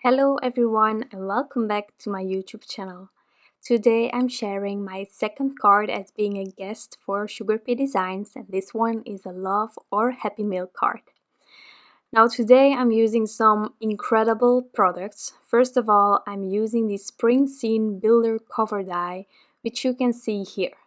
Hello everyone and welcome back to my YouTube channel. Today I'm sharing my second card as being a guest for SugarPea Designs, and this one is a love or happy mail card. Now today I'm using some incredible products. First of all, I'm using the Spring Scene Builder cover die, which you can see here.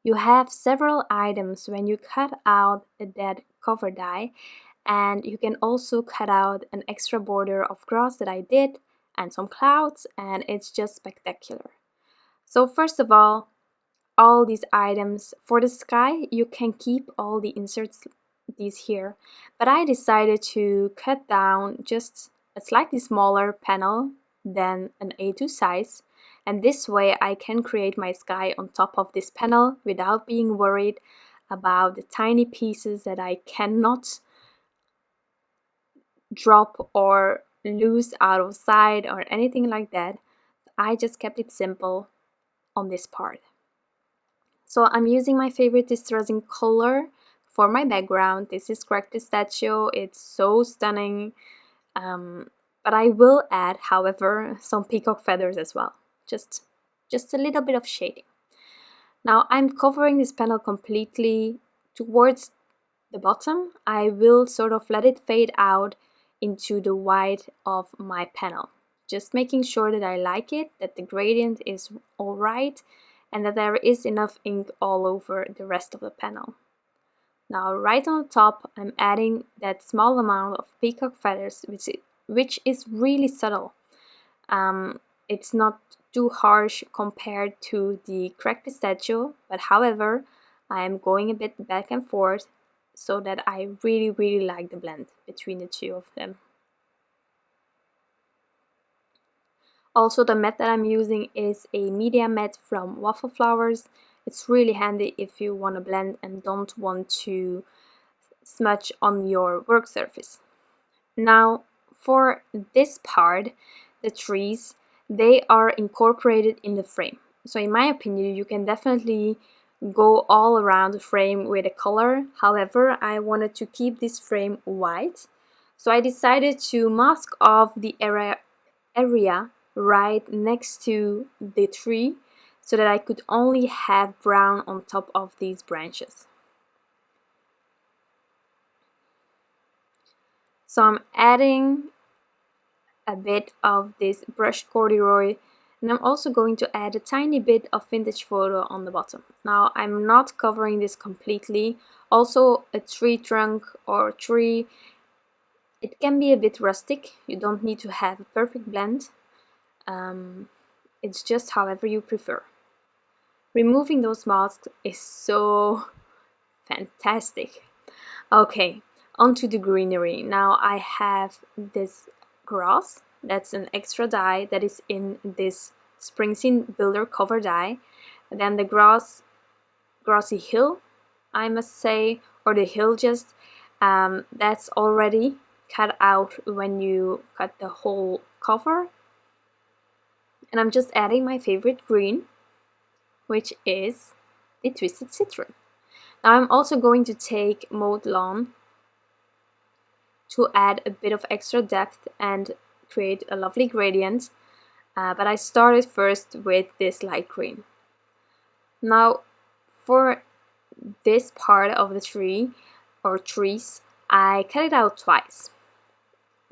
You have several items when you cut out that cover die, and you can also cut out an extra border of grass that I did and some clouds, and it's just spectacular. So first of all these items for the sky, you can keep all the inserts these here, but I decided to cut down just a slightly smaller panel than an A2 size, and this way I can create my sky on top of this panel without being worried about the tiny pieces that I cannot drop or lose out of sight or anything like that. I just kept it simple on this part. So I'm using my favorite distressing color for my background. This is cracked pistachio. It's so stunning. But I will add, however, some peacock feathers as well. Just a little bit of shading. Now I'm covering this panel completely towards the bottom. I will sort of let it fade out into the white of my panel. Just making sure that I like it, that the gradient is alright, and that there is enough ink all over the rest of the panel. Now right on the top I'm adding that small amount of peacock feathers, which is really subtle. It's not too harsh compared to the cracked pistachio, but however I am going a bit back and forth so that I really like the blend between the two of them. Also, the mat that I'm using is a media mat from Waffle Flowers. It's really handy if you want to blend and don't want to smudge on your work surface. Now for this part, the trees, they are incorporated in the frame. So in my opinion, you can definitely go all around the frame with a color. However, I wanted to keep this frame white, so I decided to mask off the area right next to the tree so that I could only have brown on top of these branches. So I'm adding a bit of this brushed corduroy, and I'm also going to add a tiny bit of vintage photo on the bottom. Now I'm not covering this completely. Also, a tree trunk or tree, it can be a bit rustic. You don't need to have a perfect blend. It's just however you prefer. Removing those masks is so fantastic. Okay, onto the greenery. Now I have this grass. That's an extra die that is in this Spring Scene Builder cover die. And then the grassy hill, I must say, or the hill just, that's already cut out when you cut the whole cover. And I'm just adding my favorite green, which is the Twisted Citron. Now I'm also going to take Mowed Lawn to add a bit of extra depth and create a lovely gradient, but I started first with this light green. Now for this part of the tree or trees, I cut it out twice,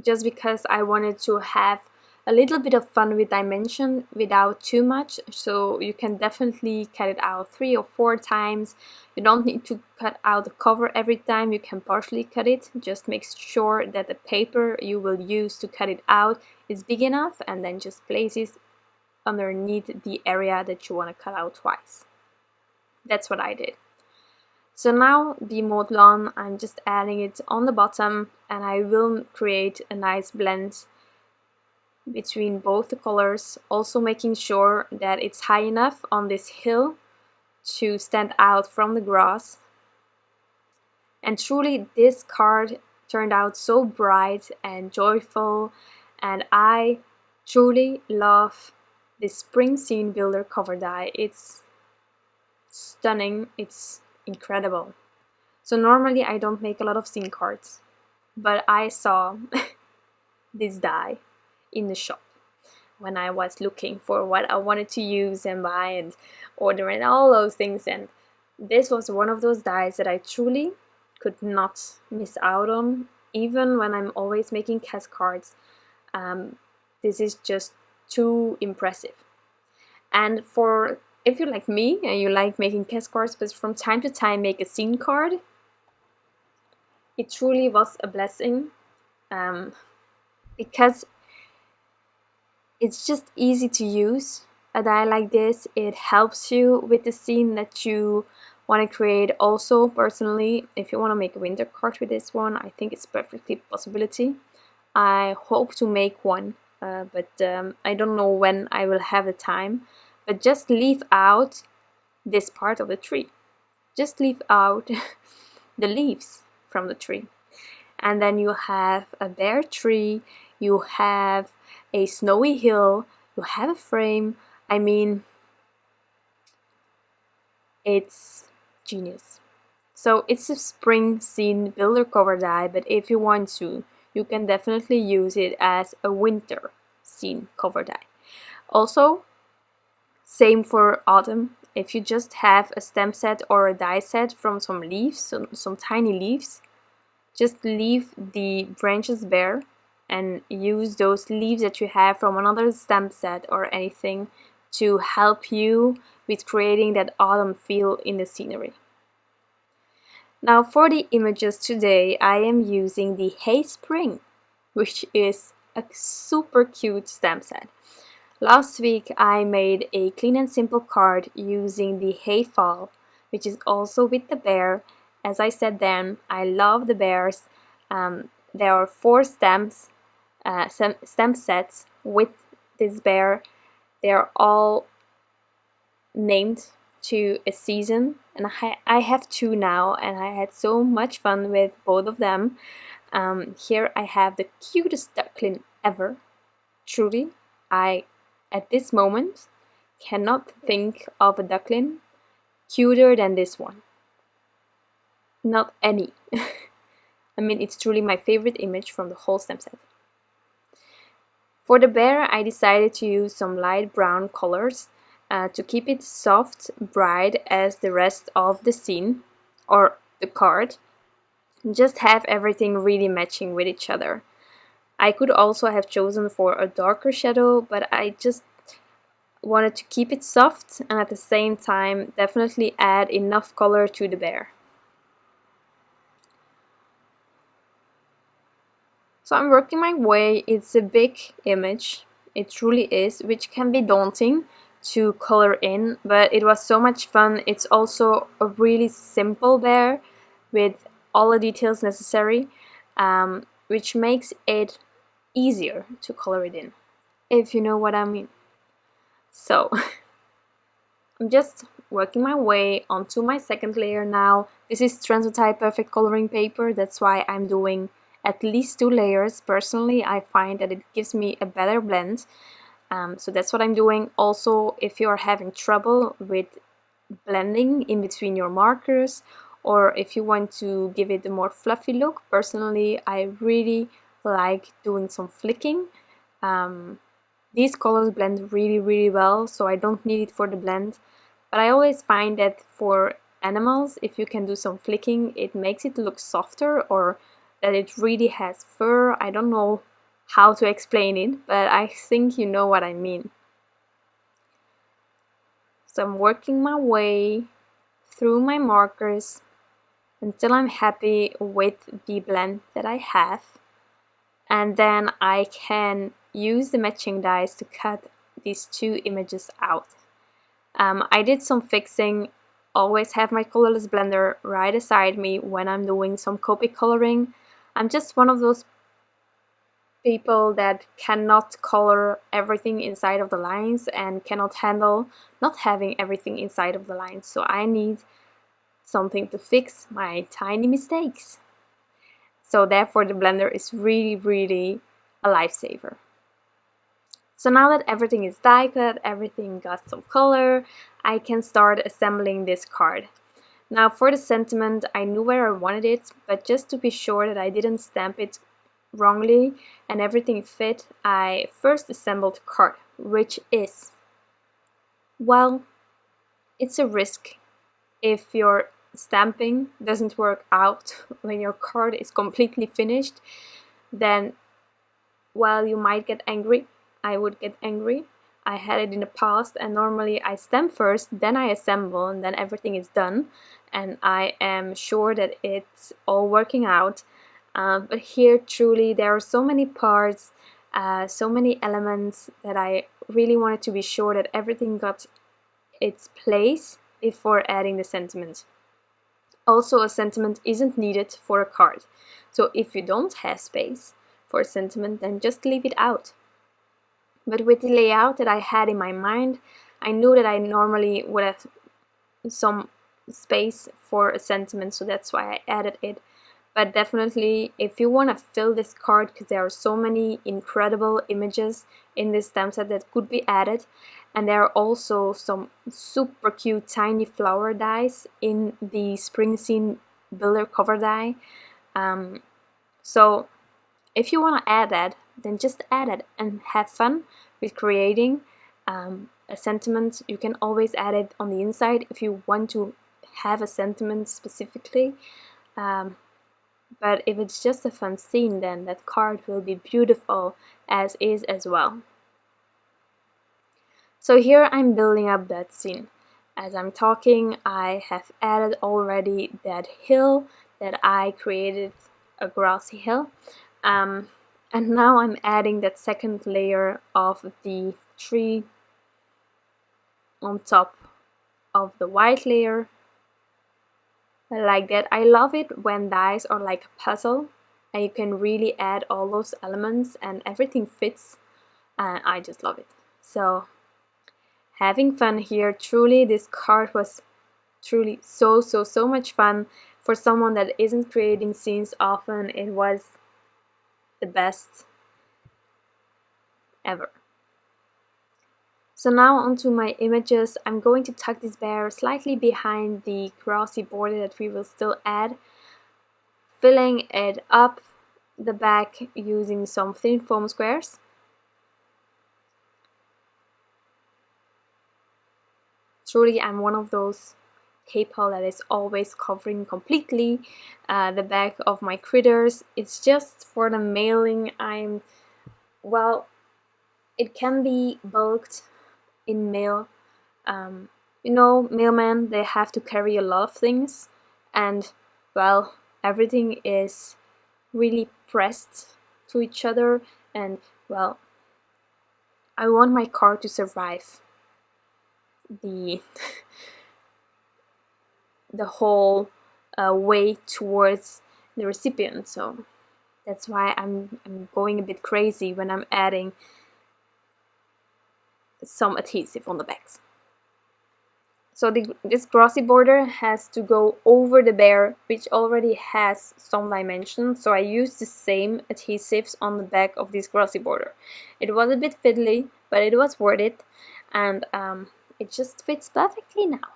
just because I wanted to have a little bit of fun with dimension without too much. So you can definitely cut it out 3 or 4 times. You don't need to cut out the cover every time. You can partially cut it. Just make sure that the paper you will use to cut it out is big enough, and then just place it underneath the area that you want to cut out twice. That's what I did. So now the Mowed Lawn, I'm just adding it on the bottom, and I will create a nice blend between both the colors, also making sure that it's high enough on this hill to stand out from the grass. And truly this card turned out so bright and joyful, and I truly love this Spring Scene Builder cover die. It's stunning, it's incredible. So normally I don't make a lot of scene cards, but I saw this die in the shop when I was looking for what I wanted to use and buy and order and all those things. And this was one of those dies that I truly could not miss out on, even when I'm always making cast cards. This is just too impressive. And for if you're like me and you like making cast cards, but from time to time make a scene card, it truly was a blessing, because it's just easy to use. A die like this, it helps you with the scene that you want to create. Also, personally, if you want to make a winter card with this one, I think it's perfectly a possibility. I hope to make one, but I don't know when I will have the time. But just leave out this part of the tree. Just leave out the leaves from the tree. And then you have a bare tree, you have a snowy hill, you have a frame. I mean, it's genius. So it's a spring scene builder cover die, but if you want to, you can definitely use it as a winter scene cover die. Also, same for autumn. If you just have a stem set or a die set from some leaves, some tiny leaves, just leave the branches bare and use those leaves that you have from another stem set or anything to help you with creating that autumn feel in the scenery. Now for the images today, I am using the Hey Spring, which is a super cute stem set. Last week I made a clean and simple card using the Hey Fall, which is also with the bear. As I said then, I love the bears. There are 4 stems, stem sets with this bear. They are all named to a season, and I have 2 now, and I had so much fun with both of them. Here I have the cutest duckling ever. Truly, I at this moment cannot think of a duckling cuter than this one. Not any. I mean, it's truly my favorite image from the whole stem set. For the bear, I decided to use some light brown colors to keep it soft, bright as the rest of the scene or the card. Just have everything really matching with each other. I could also have chosen for a darker shadow, but I just wanted to keep it soft and at the same time definitely add enough color to the bear. So I'm working my way. It's a big image, it truly is, which can be daunting to color in, but it was so much fun. It's also a really simple bear with all the details necessary, which makes it easier to color it in, if you know what I mean. So I'm just working my way onto my second layer now. This is Transotype perfect coloring paper, that's why I'm doing at least 2 layers. Personally, I find that it gives me a better blend, so that's what I'm doing. Also, if you are having trouble with blending in between your markers, or if you want to give it a more fluffy look, personally I really like doing some flicking. These colors blend really well, so I don't need it for the blend, but I always find that for animals, if you can do some flicking, it makes it look softer, or that it really has fur. I don't know how to explain it, but I think you know what I mean. So I'm working my way through my markers until I'm happy with the blend that I have, and then I can use the matching dies to cut these 2 images out. I did some fixing. Always have my colorless blender right beside me when I'm doing some Copic coloring. I'm just one of those people that cannot color everything inside of the lines and cannot handle not having everything inside of the lines, so I need something to fix my tiny mistakes. So therefore the blender is really a lifesaver. So now that everything is die cut, everything got some color, I can start assembling this card. Now for the sentiment, I knew where I wanted it, but just to be sure that I didn't stamp it wrongly and everything fit, I first assembled the card, which is, well, it's a risk. If your stamping doesn't work out when your card is completely finished, then, well, you might get angry. I would get angry. I had it in the past, and normally I stamp first, then I assemble, and then everything is done, and I am sure that it's all working out. But here, truly, there are so many parts, so many elements that I really wanted to be sure that everything got its place before adding the sentiment. Also, a sentiment isn't needed for a card, so if you don't have space for a sentiment, then just leave it out. But with the layout that I had in my mind, I knew that I normally would have some space for a sentiment, so that's why I added it. But definitely, if you want to fill this card, because there are so many incredible images in this stamp set that could be added, and there are also some super cute tiny flower dies in the Spring Scene Builder cover die. So if you want to add that, then just add it and have fun with creating a sentiment. You can always add it on the inside if you want to have a sentiment specifically. But if it's just a fun scene, then that card will be beautiful as is as well. So here I'm building up that scene. As I'm talking, I have added already that hill that I created, a grassy hill. And now I'm adding that second layer of the tree on top of the white layer. Like that. I love it when dies are like a puzzle and you can really add all those elements and everything fits, and I just love it. So having fun here. Truly, this card was truly so much fun. For someone that isn't creating scenes often, it was the best ever. So now onto my images. I'm going to tuck this bear slightly behind the grassy border that we will still add, filling it up the back using some thin foam squares. Truly, I'm one of those PayPal that is always covering completely the back of my critters. It's just for the mailing. Well, it can be bulked in mail. You know, mailmen, they have to carry a lot of things, and well, everything is really pressed to each other, and well, I want my card to survive the the whole way towards the recipient. So that's why I'm going a bit crazy when I'm adding some adhesive on the backs. So this grassy border has to go over the bear, which already has some dimensions. So I used the same adhesives on the back of this grassy border. It was a bit fiddly, but it was worth it, and it just fits perfectly now.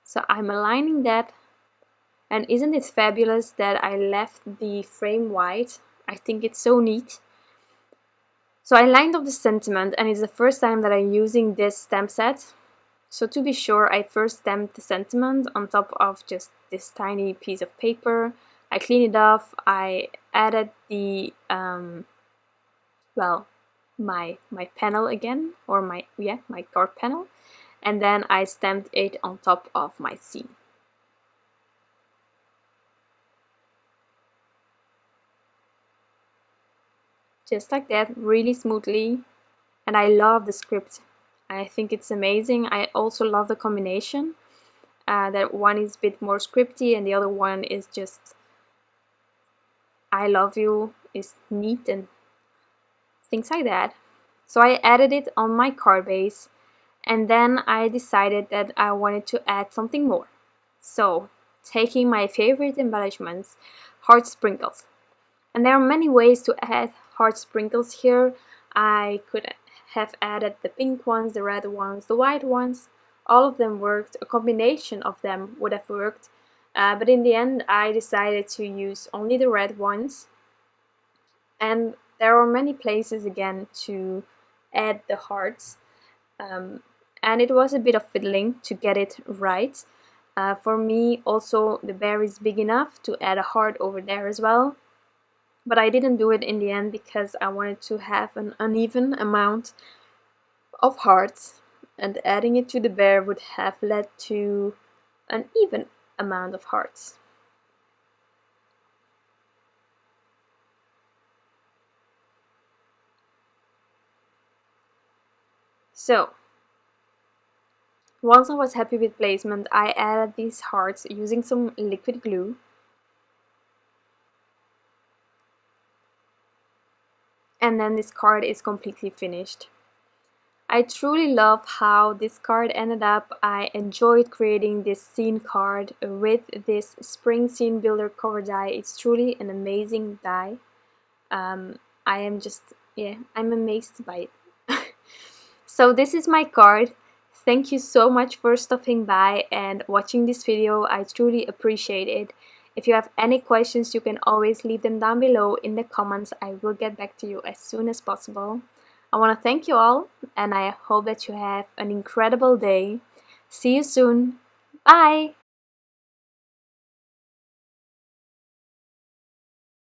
So I'm aligning that, and isn't it fabulous that I left the frame white? I think it's so neat. So I lined up the sentiment, and it's the first time that I'm using this stamp set. So to be sure, I first stamped the sentiment on top of just this tiny piece of paper. I cleaned it off, I added the, well, my panel again, or my card panel, and then I stamped it on top of my scene. Just like that, really smoothly. And I love the script. I think it's amazing. I also love the combination. That one is a bit more scripty and the other one is just I love you, is neat and things like that. So I added it on my card base, and then I decided that I wanted to add something more. So taking my favorite embellishments, heart sprinkles. And there are many ways to add heart sprinkles here. I could have added the pink ones, the red ones, the white ones. All of them worked. A combination of them would have worked. but in the end I decided to use only the red ones, and there are many places again to add the hearts, and it was a bit of fiddling to get it right. For me also the bear is big enough to add a heart over there as well, but I didn't do it in the end because I wanted to have an uneven amount of hearts, and adding it to the bear would have led to an even amount of hearts. So once I was happy with placement, I added these hearts using some liquid glue. And then this card is completely finished. I truly love how this card ended up. I enjoyed creating this scene card with this spring scene builder cover die. It's truly an amazing die. I am just, I'm amazed by it. So this is my card. Thank you so much for stopping by and watching this video. I truly appreciate it. If you have any questions, you can always leave them down below in the comments. I will get back to you as soon as possible. I want to thank you all, and I hope that you have an incredible day. See you soon. Bye!